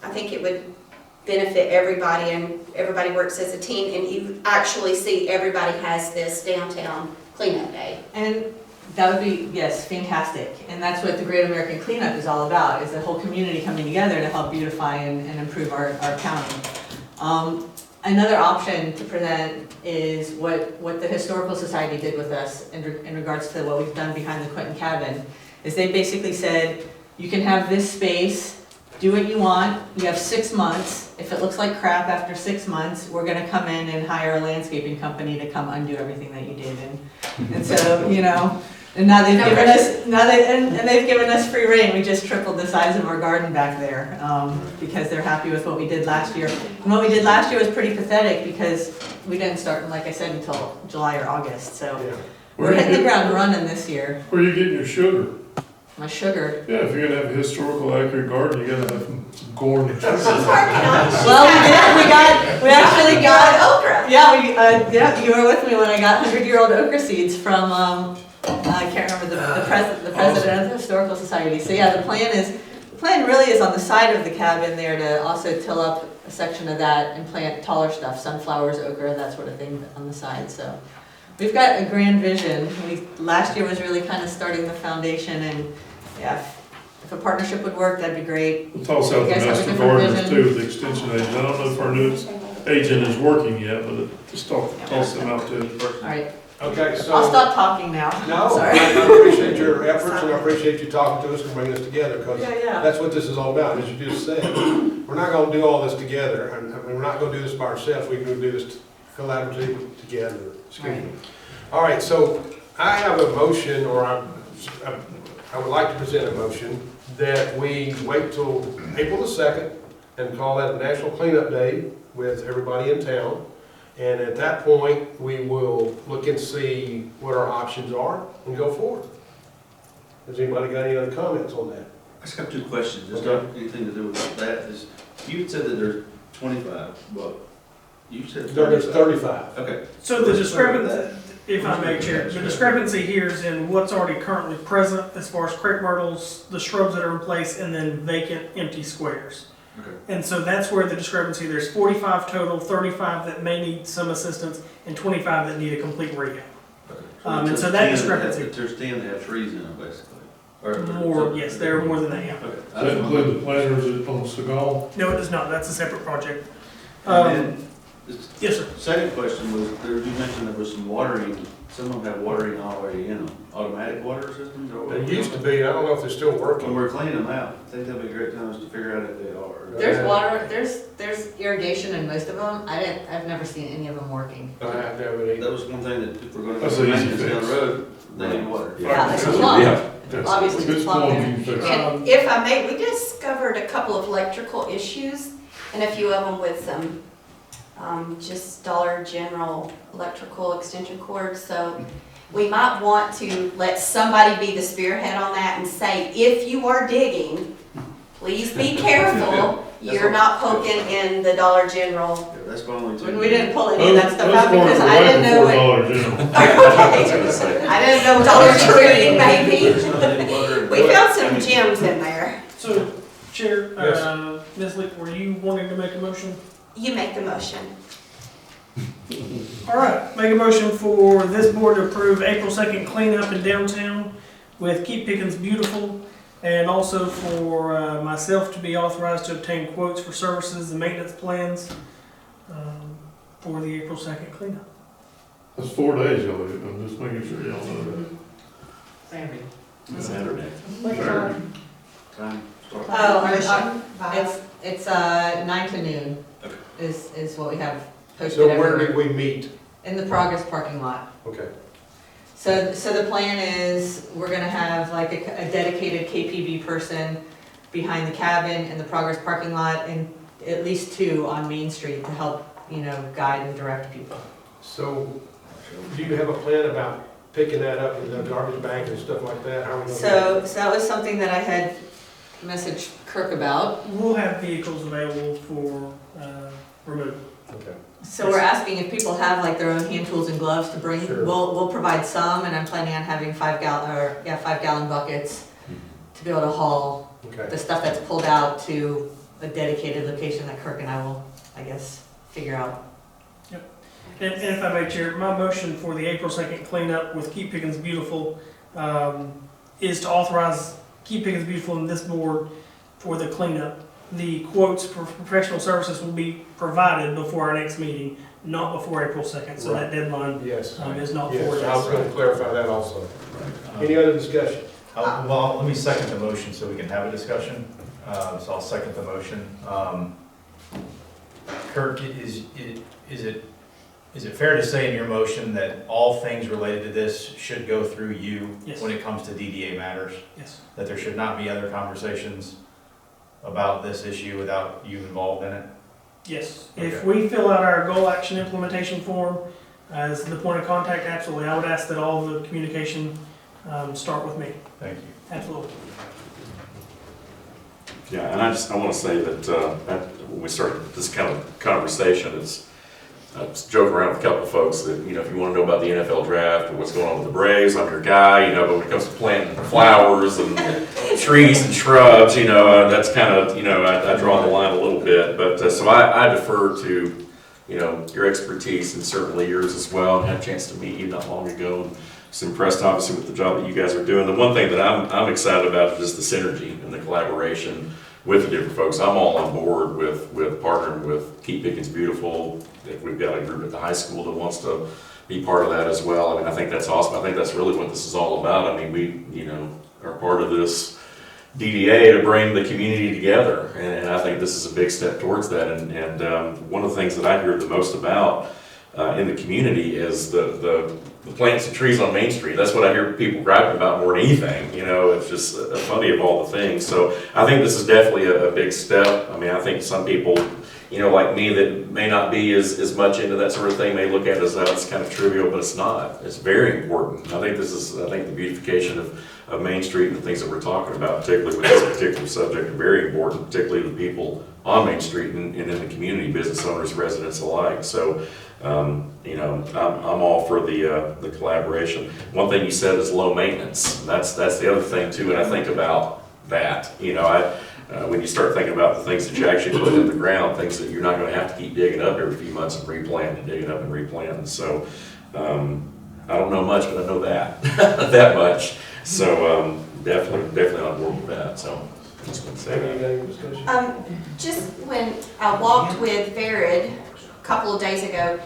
I think it would benefit everybody, and everybody works as a team, and you actually see everybody has this downtown cleanup day. And that would be, yes, fantastic. And that's what the Great American Cleanup is all about, is the whole community coming together to help beautify and improve our county. Another option to present is what the Historical Society did with us in regards to what we've done behind the Quentin Cabin, is they basically said, you can have this space, do what you want, you have 6 months. If it looks like crap after 6 months, we're gonna come in and hire a landscaping company to come undo everything that you did. And so, and now they've given us, and they've given us free rein. We just tripled the size of our garden back there, because they're happy with what we did last year. And what we did last year was pretty pathetic because we didn't start, like I said, until July or August. So yeah. we're hitting the ground running this year. Where are you getting your sugar? my sugar. Yeah, if you're gonna have a historical accurate garden, you gotta have some corn. She's working on it. Well, we actually got, okra. yeah, you were with me when I got 100-year-old okra seeds from, I can't remember the president of the Historical Society. So yeah, the plan really is on the side of the cabin there to also till up a section of that and plant taller stuff, sunflowers, okra, that sort of thing on the side, so. We've got a grand vision. Last year was really kind of starting the foundation, and yeah, if a partnership would work, that'd be great. We'll toss out the You guys have a master different gardeners vision? too, the extension agent. I don't know if our new agent is working yet, but just toss them out too. All right, Okay, so. I'll stop talking now. No, Sorry. I appreciate your efforts and I appreciate you talking to us and bringing us together, because Yeah. that's what this is all about, as you just said. We're not gonna do all this together, and we're not gonna do this by ourselves, we're gonna do this collaboratively together. Excuse me. All right, so I have a motion, or I would like to present a motion that we wait till April the 2nd and call that a National Cleanup Day with everybody in town. And at that point, we will look and see what our options are and go forward. Has anybody got any other comments on that? I just got two questions, it's Okay. not anything to do with that, is, you said that there's 25, but you said There's 35. Okay. So the discrepancy, if I may, Chair, the discrepancy here is in what's already currently present as far as crepe myrtles, the shrubs that are in place, and then vacant, empty squares. Okay. And so that's where the discrepancy, there's 45 total, 35 that may need some assistance, and 25 that need a complete rehab. Okay. And so that discrepancy- There's 10 that have trees in them, basically. Or- More, yes, there are more than that, yeah. Okay. Does that include the planters on Seagal? No, it does not, that's a separate project. And then, this Yes, sir. second question was, you mentioned there was some watering, some of them have watering already in them, automatic water systems or what? There used to be, I don't know if they're still When working. we're cleaning them out, I think that'd be great times to figure out if they are. There's water, there's irrigation in most of them. I've never seen any of them working. I have never been. That was one thing that if we're gonna go That's an easy maintenance down fix. the road, they need water. Yeah, it's a plum. Yeah. That's- Obviously, it's it's plum plumbing there. you can fix. And if I may, we discovered a couple of electrical issues, and a few of them with some, just Dollar General electrical extension cords, so we might want to let somebody be the spearhead on that and say, if you are digging, please be careful, you're not poking in the Dollar General. Yeah, that's probably two. When we didn't pull any of that stuff Those out because corners are I way didn't know before what, Dollar General. I didn't know Dollar Tree, maybe. Water and- We found some gems in there. So, Chair, Yes. Ms. Leek, were you wanting to make a motion? You make the motion. All right, make a motion for this board to approve April 2nd cleanup in downtown with Keep Pickens Beautiful, and also for myself to be authorized to obtain quotes for services and maintenance plans for the April 2nd cleanup. That's 4 days, y'all. I'm just making sure y'all know Saturday. that. What time? Time, start. Oh, it's 9 to noon Okay. is what we have posted So where everywhere. did we meet? In the Progress parking lot. Okay. So the plan is, we're gonna have like a dedicated KPB person behind the cabin in the Progress parking lot, and at least 2 on Main Street to help, guide and direct people. So, do you have a plan about picking that up in the garbage bag and stuff like that? How are we gonna do So that was something that I had messaged Kirk about. We'll have vehicles available for removal. that? Okay. So we're asking if people have like their own hand tools and gloves to bring. Sure. We'll provide some, and I'm planning on having 5-gallon buckets to be able to haul Okay. the stuff that's pulled out to a dedicated location that Kirk and I will, I guess, figure out. And if I may, Chair, my motion for the April 2nd cleanup with Keep Pickens Beautiful is to authorize Keep Pickens Beautiful and this board for the cleanup. The quotes for professional services will be provided before our next meeting, not before April 2nd, so that deadline Yes. is not Yes, 4 days. I was gonna clarify that also. Any other discussion? Well, let me second the motion so we can have a discussion. So I'll second the motion. Kirk, is it fair to say in your motion that all things related to this should go through you Yes. when it comes to DDA matters? Yes. That there should not be other conversations about this issue without you involved in it? Yes. If we fill out our goal action implementation form as the point of contact, absolutely. I would ask that all the communication start with me. Thank you. Absolutely. Yeah, and I want to say that when we started this kind of conversation, I was joking around with a couple of folks that, you know, if you want to know about the NFL draft or what's going on with the Braves, I'm your guy, you know, but when it comes to planting flowers and trees and shrubs, you know, that's kind of, you know, I draw the line a little bit. But so I defer to, you know, your expertise and certainly yours as well. I had a chance to meet you not long ago and was impressed, obviously, with the job that you guys are doing. The one thing that I'm excited about is just the synergy and the collaboration with the different folks. I'm all on board with partnering with Keep Pickens Beautiful. If we've got a group at the high school that wants to be part of that as well. I mean, I think that's awesome. I think that's really what this is all about. I mean, we, you know, are part of this DDA to bring the community together, and I think this is a big step towards that. And one of the things that I hear the most about in the community is the plants and trees on Main Street. That's what I hear people griping about more than anything. You know, it's just funny of all the things. So I think this is definitely a big step. I mean, I think some people, you know, like me, that may not be as much into that sort of thing, may look at it as it's kind of trivial, but it's not. It's very important. I think the beautification of Main Street and the things that we're talking about, particularly with this particular subject, are very important, particularly to the people on Main Street and in the community, business owners, residents alike. So, you know, I'm all for the collaboration. One thing you said is low maintenance. That's the other thing too, and I think about that. You know, when you start thinking about the things that you actually put in the ground, things that you're not going to have to keep digging up every few months and replant and digging up and replanting. So, I don't know much, but I know that that much. So definitely on board with that. So just want to say that. Any discussion? Just when I walked with Vered a couple of days ago,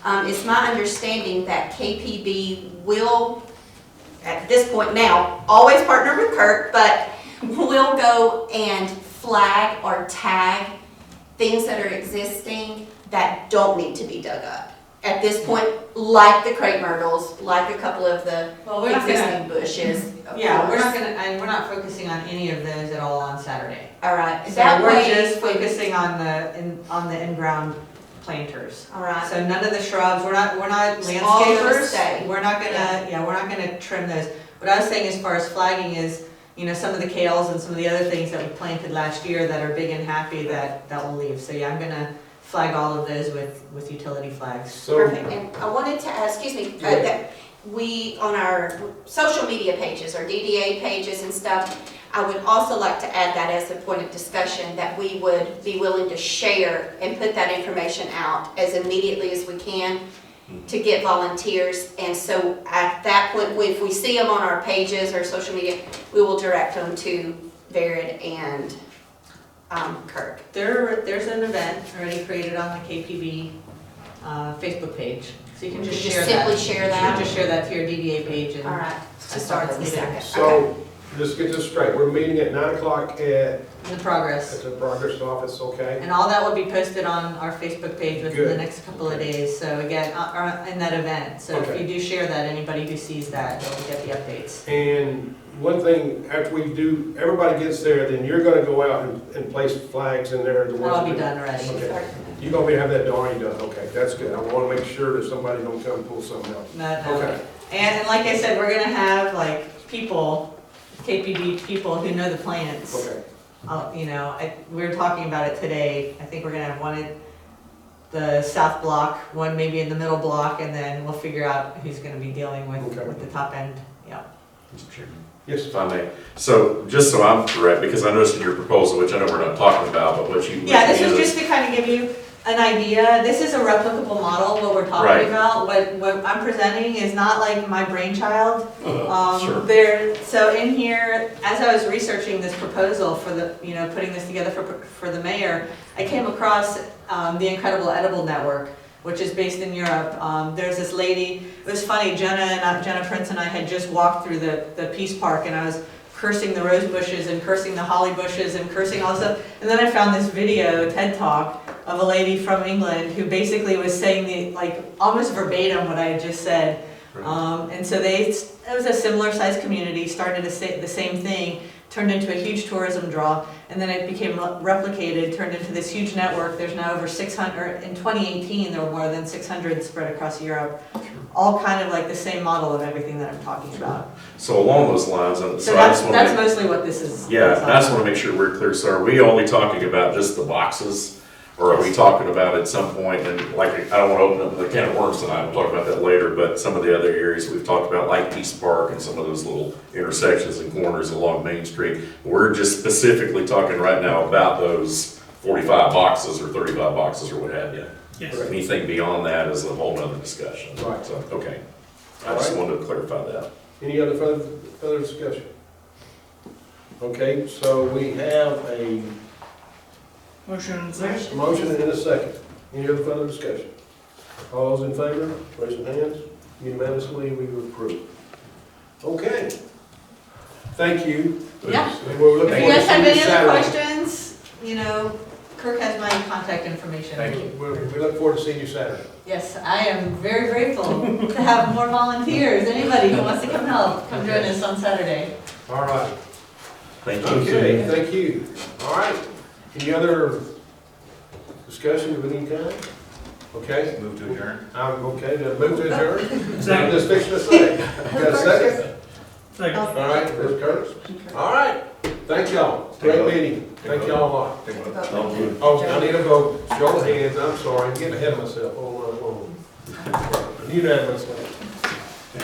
it's my understanding that KPB will, at this point now, always partner with Kirk, but will go and flag or tag things that are existing that don't need to be dug up. At this point, like the crepe myrtles, like a couple of the Well, we're not existing gonna, bushes. of yeah, we're course. not gonna, and we're not focusing on any of those at all on Saturday. All right, So that we're way, just focusing on the in-ground planters. all right, So none of the shrubs, we're not All gonna stay. landscapers. We're not gonna, Yeah. we're not gonna trim those. What I was saying as far as flagging is, you know, some of the kales and some of the other things that we planted last year that are big and happy that will leave. So yeah, I'm gonna flag all of those with utility flags. So, perfect. And I wanted to ask, excuse me, Yeah. that we, on our social media pages, our DDA pages and stuff, I would also like to add that as a point of discussion, that we would be willing to share and put that information out as immediately as we can to get volunteers. And so at that point, if we see them on our pages or social media, we will direct them to Vered and Kirk. There's an event already created on the KPB Facebook page, so you can just share that. Simply share You that. can just share that to your DDA page and. All right, to That's start all the it's needed. second. Okay. so, just get this straight, we're meeting at 9 o'clock at In progress. the progress office, okay? And all that will be posted on our Facebook page within the Good. next couple of days, so again, in that event. So if Okay. you do share that, anybody who sees that will get the updates. And one thing, after we do, everybody gets there, then you're gonna go out and place flags in there. The ones That'll be that- done already. Okay. You're gonna have that already done, okay, that's good. I wanna make sure that somebody don't come and pull something out. No. Okay, And like I said, we're gonna have like people, KPB people who know the plants. okay. You know, we were talking about it today. I think we're gonna have one at the south block, one maybe in the middle block, and then we'll figure out who's gonna be dealing Okay. with the top end. Yeah. Mr. Chairman. Yes, If I may. So just so I'm correct, because I noticed in your proposal, which I know we're not talking about, but what you. Yeah, this was just to kind of give you an idea. This is a replicable model, what we're Right. talking about. What I'm presenting is not like my brainchild. Sure. So in here, as I was researching this proposal for the, you know, putting this together for the mayor, I came across the Incredible Edible Network, which is based in Europe. There's this lady, it was funny, Jenna Prince and I had just walked through the Peace Park, and I was cursing the rose bushes and cursing the holly bushes and cursing all this stuff. And then I found this video, TED Talk, of a lady from England who basically was saying almost verbatim what I had just said. And so it was a similar sized community, started the same thing, turned into a huge tourism draw, and then it became replicated, turned into this huge network. There's now over 600, in 2018, there were more than 600 spread across Europe, all kind of like the same model of everything that I'm talking about. So along those lines, and So so I just that's want to, mostly what this is. yeah, I just want to make sure we're clear. So are we only talking about just the boxes? Or are we talking about at some point, and like, I don't want to open up the can of worms tonight, we'll talk about that later, but some of the other areas we've talked about, like East Park and some of those little intersections and corners along Main Street, we're just specifically talking right now about those 45 boxes or 35 boxes or what have you. Yes. Anything beyond that is a whole nother discussion. Right. So, okay. I just wanted to clarify that. Any other further discussion? Okay, so we have a Motion second. motion and a second. Any other further discussion? All those in favor, raise your hands. Unanimously, we approve. Okay. Thank you. Yeah. And we'll look If you forward guys to have seeing you any other Saturday. questions, you know, Kirk has my contact information. Thank you. We look forward to seeing you Saturday. Yes, I am very grateful to have more volunteers. Anybody who wants to come help, come join us on Saturday. All right. Thank you. Okay, thank you. All right. Any other discussion of any kind? Okay. Move to adjourn. I'm okay, then move to adjourn. I'm Second. just fixing to say. Got a second? Second. All right, Ms. Curtis. All right. Thank y'all. Great meeting. Thank y'all a lot. Oh, I need a vote. Show of hands. I'm sorry. I'm getting ahead of myself. Hold on, hold on. Unanimous.